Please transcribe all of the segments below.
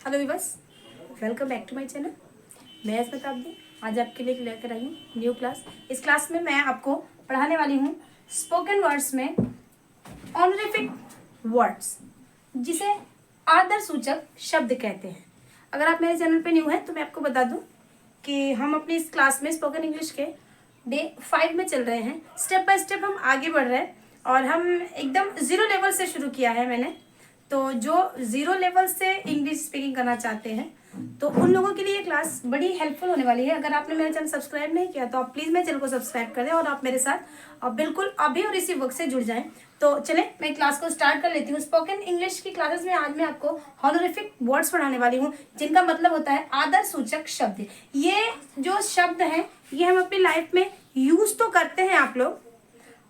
Hello viewers, welcome back to my channel. मैं अस्मिताब्दी आज आपके लिए लेकर आई हूँ न्यू क्लास। इस क्लास में मैं आपको पढ़ाने वाली हूँ स्पोकन वर्ड्स में ऑनरिफिक वर्ड्स, जिसे आदर सूचक शब्द कहते हैं। अगर आप मेरे चैनल पे न्यू हैं तो मैं आपको बता दूं कि हम अपनी इस क्लास में स्पोकन इंग्लिश के डे 5 में चल रहे हैं। स्टेप बाय स्टेप हम आगे बढ़ रहे हैं और हम एकदम ज़ीरो लेवल से शुरू किया है मैंने। तो जो ज़ीरो लेवल से इंग्लिश स्पीकिंग करना चाहते हैं तो उन लोगों के लिए ये क्लास बड़ी हेल्पफुल होने वाली है। अगर आपने मेरा चैनल सब्सक्राइब नहीं किया तो आप प्लीज़ मेरे चैनल को सब्सक्राइब कर दें और आप मेरे साथ बिल्कुल अभी और इसी वक्त से जुड़ जाएं। तो चलें, मैं क्लास को स्टार्ट कर लेती हूँ। स्पोकन इंग्लिश की क्लासेस में आज मैं आपको हॉनोरिफिक वर्ड्स पढ़ाने वाली हूँ, जिनका मतलब होता है आदर सूचक शब्द। ये जो शब्द हैं ये हम अपनी लाइफ में यूज तो करते हैं आप लोग,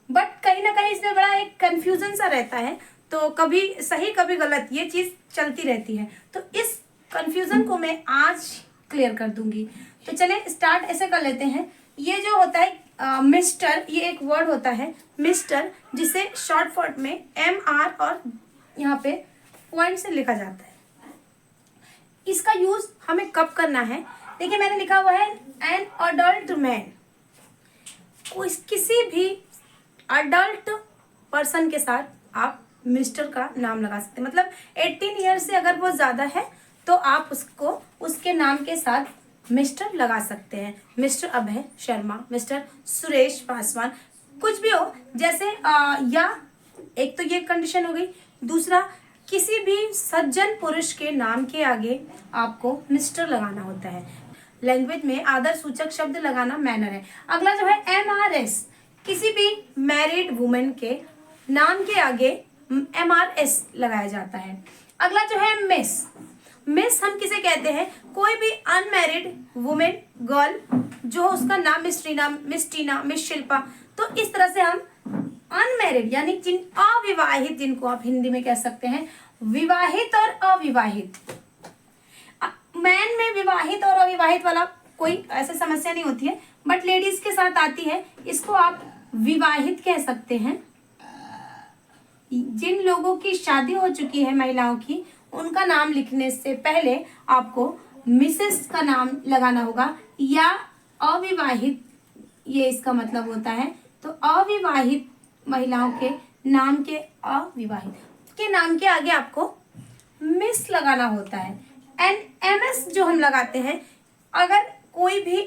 बट कहीं ना कहीं इसमें बड़ा एक कंफ्यूजन सा रहता है। तो कभी सही कभी गलत ये चीज़ चलती रहती है। तो इस कंफ्यूजन को मैं आज क्लियर कर दूंगी। तो चले स्टार्ट ऐसे कर लेते हैं। ये जो होता है मिस्टर, ये एक वर्ड होता है मिस्टर, जिसे शॉर्ट फॉर्म में MR और यहाँ पे पॉइंट से लिखा जाता है। इसका यूज हमें कब करना है? देखिए मैंने लिखा हुआ है एन अडल्ट मैन। किसी भी अडल्ट पर्सन के साथ आप मिस्टर का नाम लगा सकते हैं। मतलब 18 ईयर से अगर वो ज़्यादा है तो आप उसको उसके नाम के साथ मिस्टर लगा सकते हैं। मिस्टर अभय शर्मा, मिस्टर सुरेश पासवान, कुछ भी हो। जैसे या एक तो ये कंडीशन हो गई। दूसरा, किसी भी सज्जन पुरुष के नाम के आगे आपको मिस्टर लगाना होता है। लैंग्वेज में आदर सूचक शब्द लगाना मैनर है। अगला जो है MRS, किसी भी मैरिड वुमेन के नाम के आगे MRS लगाया जाता है। अगला जो है मिस, मिस हम किसे कहते हैं? कोई भी अनमैरिड वुमेन गर्ल जो उसका नाम मिस रीना, मिस टीना, मिस शिल्पा, तो इस तरह से हम अनमैरिड यानी जिन अविवाहित, जिनको आप हिंदी में कह सकते हैं विवाहित और अविवाहित। मैन में विवाहित और अविवाहित वाला कोई ऐसी समस्या नहीं होती है, बट लेडीज के साथ आती है। इसको आप विवाहित कह सकते हैं। जिन लोगों की शादी हो चुकी है, महिलाओं की, उनका नाम लिखने से पहले आपको मिसेस का नाम लगाना होगा, या अविवाहित, ये इसका मतलब होता है। तो अविवाहित महिलाओं के नाम के, अविवाहित के नाम के आगे आपको मिस लगाना होता है। MS जो हम लगाते हैं, अगर कोई भी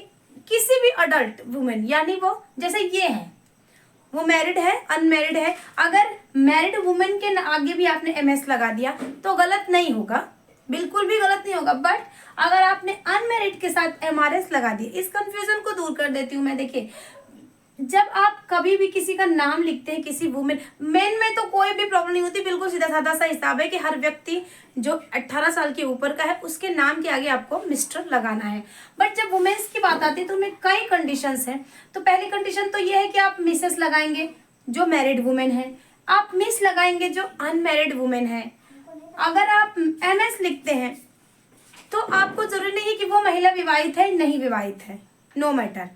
किसी भी अडल्ट वुमेन, यानी वो जैसे ये है, वो मैरिड है अनमैरिड है, अगर मैरिड वुमेन के आगे भी आपने MS लगा दिया तो गलत नहीं होगा, बिल्कुल भी गलत नहीं होगा। बट अगर आपने अनमैरिड के साथ MRS लगा दिया, इस कंफ्यूजन को दूर कर देती हूँ मैं। देखिए, जब आप कभी भी किसी का नाम लिखते हैं, किसी वुमेन, मेन में तो कोई भी प्रॉब्लम नहीं होती, बिल्कुल सीधा साधा सा हिसाब है कि हर व्यक्ति जो 18 साल के ऊपर का है उसके नाम के आगे आपको मिस्टर लगाना है। बट जब वुमेन्स की बात आती है तो उनमें कई कंडीशंस हैं। तो पहली कंडीशन तो ये है कि आप मिसेस लगाएंगे जो मैरिड वुमेन है, आप मिस लगाएंगे जो अनमैरिड वुमेन है। अगर आप MS लिखते हैं तो आपको जरूरी नहीं है कि वो महिला विवाहित है नहीं विवाहित है, नो मैटर।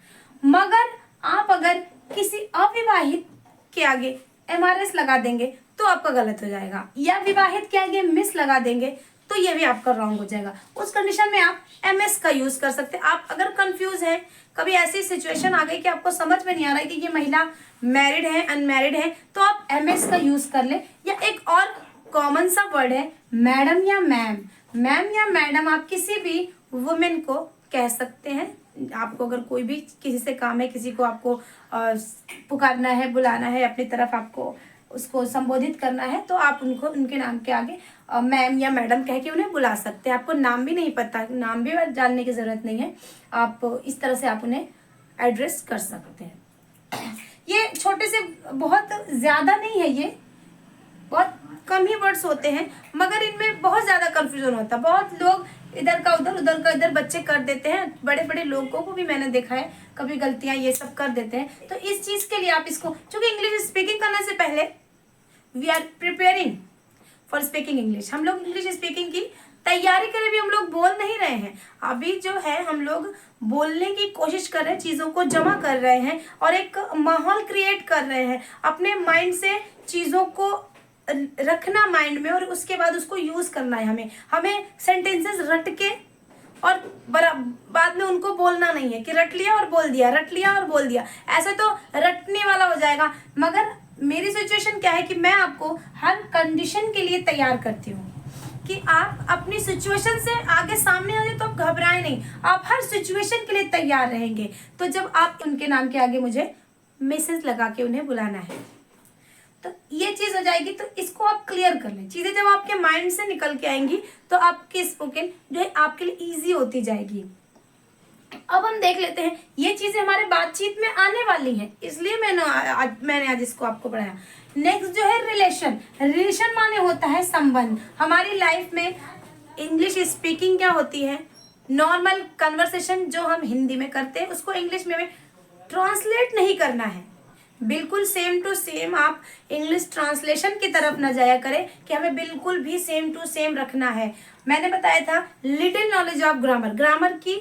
मगर आप अगर किसी अविवाहित के आगे MRS लगा देंगे तो आपका गलत हो जाएगा, या विवाहित के आगे मिस लगा देंगे तो ये भी आपका रॉन्ग हो जाएगा। उस कंडीशन में आप MS का यूज कर सकते हैं। आप अगर कंफ्यूज हैं, कभी ऐसी सिचुएशन आ गई कि आपको समझ में नहीं आ रहा है कि ये महिला मैरिड है अनमैरिड है, तो आप MS का यूज कर ले। या एक और कॉमन सा वर्ड है मैडम या मैम। मैम या मैडम आप किसी भी वुमेन को कह सकते हैं। आपको अगर कोई भी किसी से काम है, किसी को आपको पुकारना है, बुलाना है, अपनी तरफ आपको उसको संबोधित करना है, तो आप उनको उनके नाम के आगे मैम या मैडम कह के उन्हें बुला सकते हैं। आपको नाम भी नहीं पता, नाम भी जानने की ज़रूरत नहीं है, आप इस तरह से आप उन्हें एड्रेस कर सकते हैं। ये छोटे से, बहुत ज़्यादा नहीं है, ये बहुत कम ही वर्ड्स होते हैं, मगर इनमें बहुत ज़्यादा कन्फ्यूजन होता है। बहुत लोग इधर का उधर, उधर का इधर बच्चे कर देते हैं। बड़े बड़े लोगों को भी मैंने देखा है कभी गलतियां ये सब कर देते हैं। तो इस चीज़ के लिए आप इसको, क्योंकि इंग्लिश स्पीकिंग करने से पहले we are preparing for speaking English. हम लोग इंग्लिश स्पीकिंग की तैयारी करें भी, हम लोग बोल नहीं रहे हैं अभी। जो है हम लोग बोलने की कोशिश कर रहे हैं, चीज़ों को जमा कर रहे हैं और एक माहौल क्रिएट कर रहे हैं, अपने माइंड से चीज़ों को रखना माइंड में और उसके बाद उसको यूज करना है। हमें सेंटेंसेस रट के और बाद में उनको बोलना नहीं है कि रट लिया और बोल दिया, रट लिया और बोल दिया, ऐसे तो रटने वाला हो जाएगा। मगर मेरी सिचुएशन क्या है कि मैं आपको हर कंडीशन के लिए तैयार करती हूँ कि आप अपनी सिचुएशन से आगे सामने आ जाए तो आप घबराएं नहीं, आप हर सिचुएशन के लिए तैयार रहेंगे। तो जब आप उनके नाम के आगे मुझे मैसेज लगा के उन्हें बुलाना है तो ये चीज हो जाएगी। तो इसको आप क्लियर कर लें, चीजें जब आपके माइंड से निकल के आएंगी तो आपकी स्पोकन जो है आपके लिए इजी होती जाएगी। अब हम देख लेते हैं, ये चीजें हमारे बातचीत में आने वाली हैं, इसलिए मैंने आज इसको आपको पढ़ाया। नेक्स्ट जो है रिलेशन। रिलेशन माने होता है संबंध। हमारी लाइफ में इंग्लिश स्पीकिंग क्या होती है, नॉर्मल कन्वर्सेशन जो हम हिंदी में करते हैं उसको इंग्लिश में ट्रांसलेट नहीं करना है। बिल्कुल सेम टू सेम आप इंग्लिश ट्रांसलेशन की तरफ न जाया करें कि हमें बिल्कुल भी सेम टू सेम रखना है। मैंने बताया था little knowledge of grammar, grammar की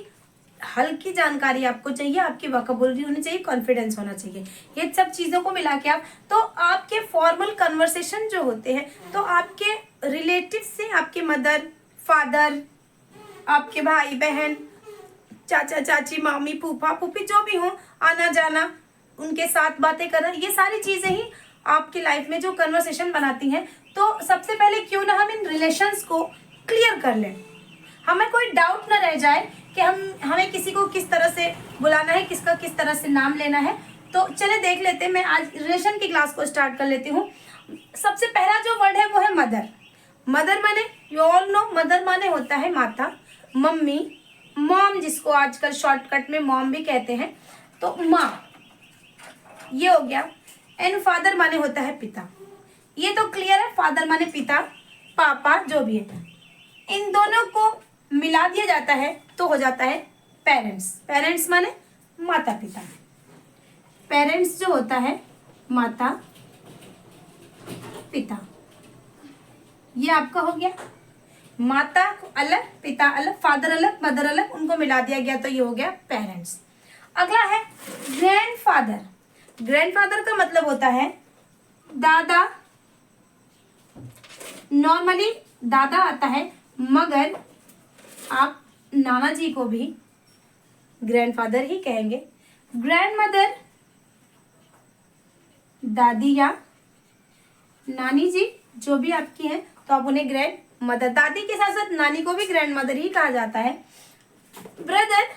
हल्की जानकारी आपको चाहिए, आपकी वोकैबुलरी होनी चाहिए, कॉन्फिडेंस होना चाहिए। ये सब चीजों को मिला के आप तो आपके फॉर्मल कन्वर्सेशन जो होते हैं तो आपके रिलेटिव से, आपके मदर फादर, आपके भाई बहन, चाचा चाची, मामी फूफा फूफी जो भी हो, आना जाना, उनके साथ बातें करना, ये सारी चीजें ही आपकी लाइफ में जो कन्वर्सेशन बनाती हैं। तो सबसे पहले क्यों ना हम इन रिलेशंस को क्लियर कर लें, हमें कोई डाउट ना रह जाए कि हमें किसी को किस तरह से बुलाना है, किसका किस तरह से नाम लेना है। तो चले देख लेते हैं, मैं आज रिलेशन की क्लास को स्टार्ट कर लेती हूँ। सबसे पहला जो वर्ड है वो है मदर। मदर माने यू ऑल नो, मदर माने होता है माता, मम्मी, मॉम जिसको आजकल शॉर्टकट में मॉम भी कहते हैं, तो माँ ये हो गया। एंड फादर माने होता है पिता, ये तो क्लियर है, फादर माने पिता, पापा जो भी है, इन दोनों को मिला दिया जाता है तो हो जाता है पेरेंट्स। पेरेंट्स माने माता पिता, पेरेंट्स जो होता है माता पिता, ये आपका हो गया। माता अलग, पिता अलग, फादर अलग, मदर अलग, उनको मिला दिया गया तो ये हो गया पेरेंट्स। अगला है ग्रैंडफादर। ग्रैंडफादर का मतलब होता है दादा। नॉर्मली दादा आता है, मगर आप नाना जी को भी ग्रैंडफादर ही कहेंगे। ग्रैंडमदर दादी या नानी जी जो भी आपकी हैं तो आप उन्हें ग्रैंड मदर, दादी के साथ साथ नानी को भी ग्रैंड मदर ही कहा जाता है। ब्रदर,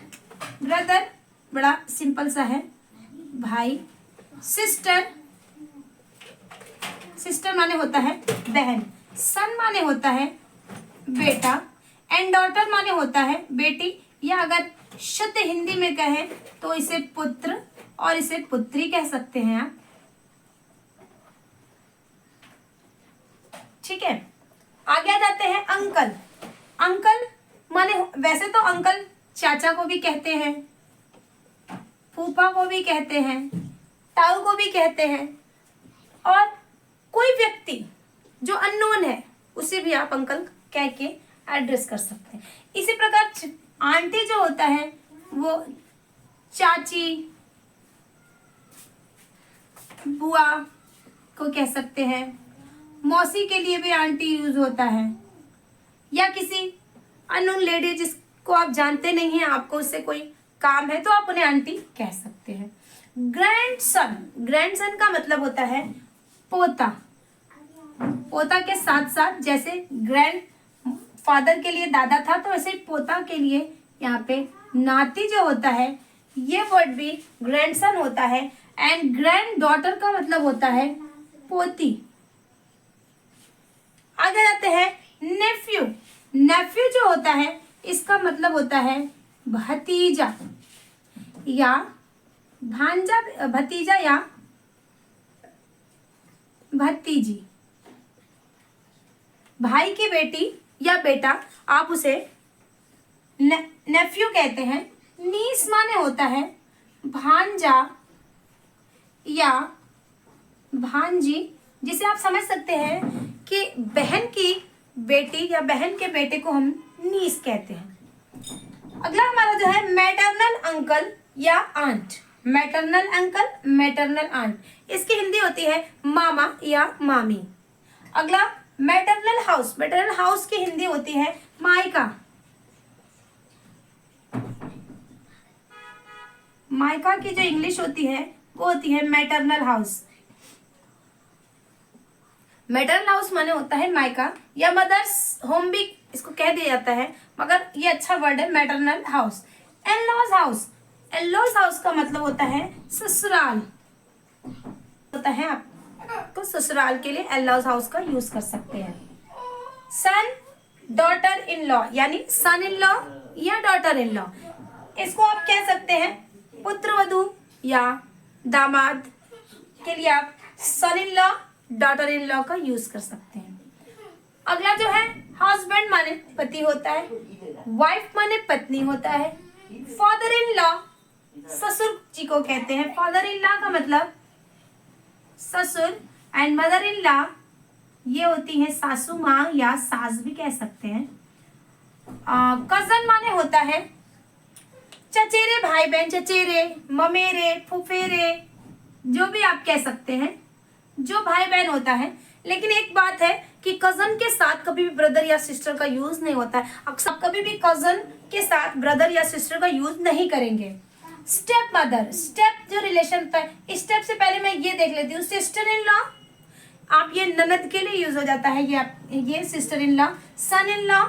ब्रदर बड़ा सिंपल सा है, भाई। सिस्टर, सिस्टर माने होता है बहन। सन माने होता है बेटा। एंड डॉटर माने होता है बेटी, या अगर शुद्ध हिंदी में कहें तो इसे पुत्र और इसे पुत्री कह सकते हैं आप, ठीक है। आगे आ जाते हैं अंकल। अंकल माने वैसे तो अंकल चाचा को भी कहते हैं, फूफा को भी कहते हैं, ताऊ को भी कहते हैं, और कोई व्यक्ति जो अननोन है उसे भी आप अंकल कह के एड्रेस कर सकते हैं। इसी प्रकार आंटी जो होता है वो चाची, बुआ को कह सकते हैं। मौसी के लिए भी आंटी यूज होता है, या किसी अननोन लेडी जिसको आप जानते नहीं हैं, आपको उससे कोई काम है तो आप उन्हें आंटी कह सकते हैं। ग्रैंडसन, ग्रैंडसन का मतलब होता है पोता। पोता के साथ साथ जैसे ग्रैंड फादर के लिए दादा था तो वैसे पोता के लिए यहाँ पे नाती जो होता है ये वर्ड भी ग्रैंडसन होता है। एंड ग्रैंड डॉटर का मतलब होता है पोती। आगे जाते हैं नेफ्यू। नेफ्यू जो होता है इसका मतलब होता है भतीजा या भांजा, भतीजा या भतीजी। भाई की बेटी या बेटा आप उसे नेफ्यू कहते हैं। नीस माने होता है भांजा या भांजी, जिसे आप समझ सकते हैं कि बहन की बेटी या बहन के बेटे को हम नीस कहते हैं। अगला हमारा जो है मैटरनल अंकल या aunt. Maternal uncle, maternal aunt, इसकी हिंदी होती है मामा या मामी। अगला मैटरनल हाउस। मैटरनल हाउस की हिंदी होती है मायका। मायका की जो इंग्लिश होती है वो होती है मैटरनल हाउस। मैटरनल हाउस माने होता है मायका या मदर्स होम भी इसको कह दिया जाता है, मगर ये अच्छा वर्ड है मैटरनल हाउस। एनलॉज हाउस। एनलॉज हाउस का मतलब होता है ससुराल, होता है आपको ससुराल के लिए एनलॉज हाउस का यूज कर सकते हैं। सन डॉटर इन लॉ यानी सन इन लॉ या डॉटर इन लॉ, इसको आप कह सकते हैं पुत्र वधू या दामाद के लिए आप son in law daughter in law का यूज कर सकते हैं। अगला जो है हस्बैंड माने पति होता है, वाइफ माने पत्नी होता है, फादर इन लॉ ससुर जी को कहते हैं। फादर इन लॉ का मतलब ससुर एंड मदर इन लॉ ये होती है सासू माँ या सास भी कह सकते हैं। कजन माने होता है चचेरे भाई बहन, चचेरे, ममेरे, फुफेरे, जो भी आप कह सकते हैं, जो भाई बहन होता है। लेकिन एक बात है कि कजन के साथ कभी भी ब्रदर या सिस्टर का यूज नहीं होता है। अक्सर कभी भी कजन के साथ ब्रदर या सिस्टर का यूज नहीं करेंगे। स्टेप मदर, स्टेप जो रिलेशन होता है, स्टेप से पहले मैं ये देख लेती हूँ सिस्टर इन लॉ, आप ये ननद के लिए यूज हो जाता है, ये sister in law. Son in law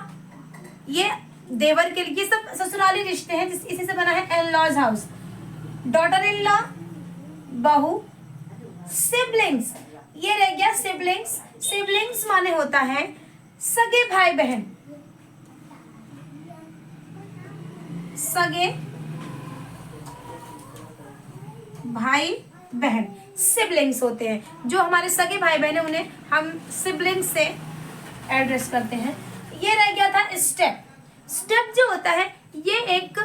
ये देवर के लिए, ये सब ससुराली रिश्ते हैं, इसी से बना है in laws house. Daughter in law बहू। सिबलिंग्स ये रह गया सिबलिंग्स। सिबलिंग्स माने होता है सगे भाई बहन, सगे भाई बहन सिबलिंग्स होते हैं। जो हमारे सगे भाई बहन है उन्हें हम सिबलिंग्स से एड्रेस करते हैं। ये रह गया था स्टेप। स्टेप जो होता है ये एक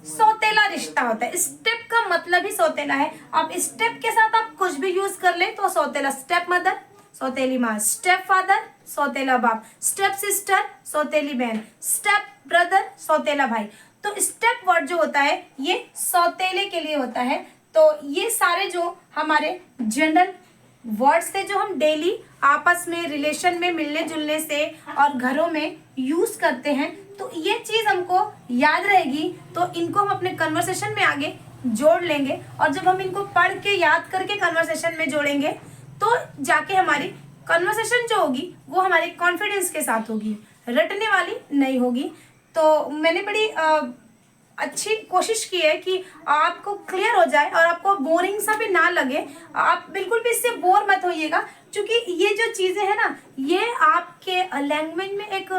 सौतेला रिश्ता होता है। स्टेप का मतलब ही सौतेला है। अब स्टेप के साथ आप कुछ भी यूज कर ले तो सौतेला। स्टेप मदर सौतेली माँ, स्टेप फादर सौतेला बाप, स्टेप सिस्टर सौतेली बहन, स्टेप ब्रदर सौतेला भाई। तो स्टेप वर्ड जो होता है ये सौतेले के लिए होता है। तो ये सारे जो हमारे जनरल वर्ड्स थे जो हम डेली आपस में रिलेशन में मिलने जुलने से और घरों में यूज करते हैं, तो ये चीज हमको याद रहेगी, तो इनको हम अपने कन्वर्सेशन में आगे जोड़ लेंगे। और जब हम इनको पढ़ के याद करके कन्वर्सेशन में जोड़ेंगे तो जाके हमारी कन्वर्सेशन जो होगी वो हमारे कॉन्फिडेंस के साथ होगी, रटने वाली नहीं होगी। तो मैंने बड़ी अच्छी कोशिश की है कि आपको क्लियर हो जाए और आपको बोरिंग सा भी ना लगे। आप बिल्कुल भी इससे बोर मत होइएगा, क्योंकि ये जो चीज़ें हैं ना ये आपके लैंग्वेज में एक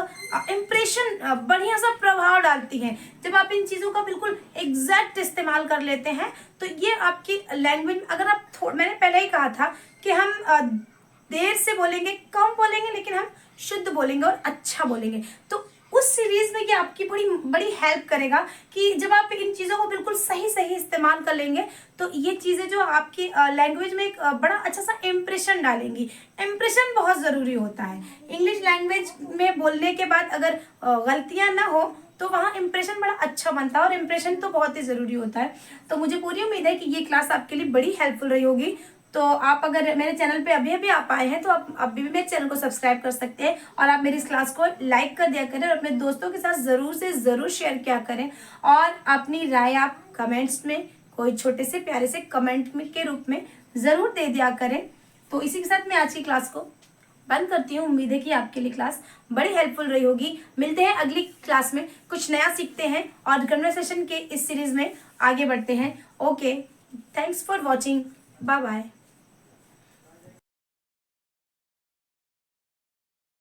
इम्प्रेशन बढ़िया सा प्रभाव डालती हैं। जब आप इन चीज़ों का बिल्कुल एग्जैक्ट इस्तेमाल कर लेते हैं तो ये आपकी लैंग्वेज, अगर आप मैंने पहले ही कहा था कि हम देर से बोलेंगे, कम बोलेंगे, लेकिन हम शुद्ध बोलेंगे और अच्छा बोलेंगे। तो उस सीरीज में ये आपकी बड़ी हेल्प करेगा कि जब आप इन चीज़ों को बिल्कुल सही इस्तेमाल कर लेंगे तो ये चीज़ें जो आपकी लैंग्वेज में एक बड़ा अच्छा सा इम्प्रेशन डालेंगी। इम्प्रेशन बहुत ज़रूरी होता है। इंग्लिश लैंग्वेज में बोलने के बाद अगर गलतियाँ ना हो तो वहाँ इम्प्रेशन बड़ा अच्छा बनता है, और इम्प्रेशन तो बहुत ही ज़रूरी होता है। तो मुझे पूरी उम्मीद है कि ये क्लास आपके लिए बड़ी हेल्पफुल रही होगी। तो आप अगर मेरे चैनल पे अभी आप आए हैं तो आप अभी भी मेरे चैनल को सब्सक्राइब कर सकते हैं, और आप मेरी इस क्लास को लाइक कर दिया करें और अपने दोस्तों के साथ ज़रूर से ज़रूर शेयर किया करें। और अपनी राय आप कमेंट्स में कोई छोटे से प्यारे से कमेंट में के रूप में ज़रूर दे दिया करें। तो इसी के साथ मैं आज की क्लास को बंद करती हूँ। उम्मीद है कि आपके लिए क्लास बड़ी हेल्पफुल रही होगी। मिलते हैं अगली क्लास में, कुछ नया सीखते हैं और कन्वर्सेशन के इस सीरीज़ में आगे बढ़ते हैं। Okay, thanks for watching, bye bye.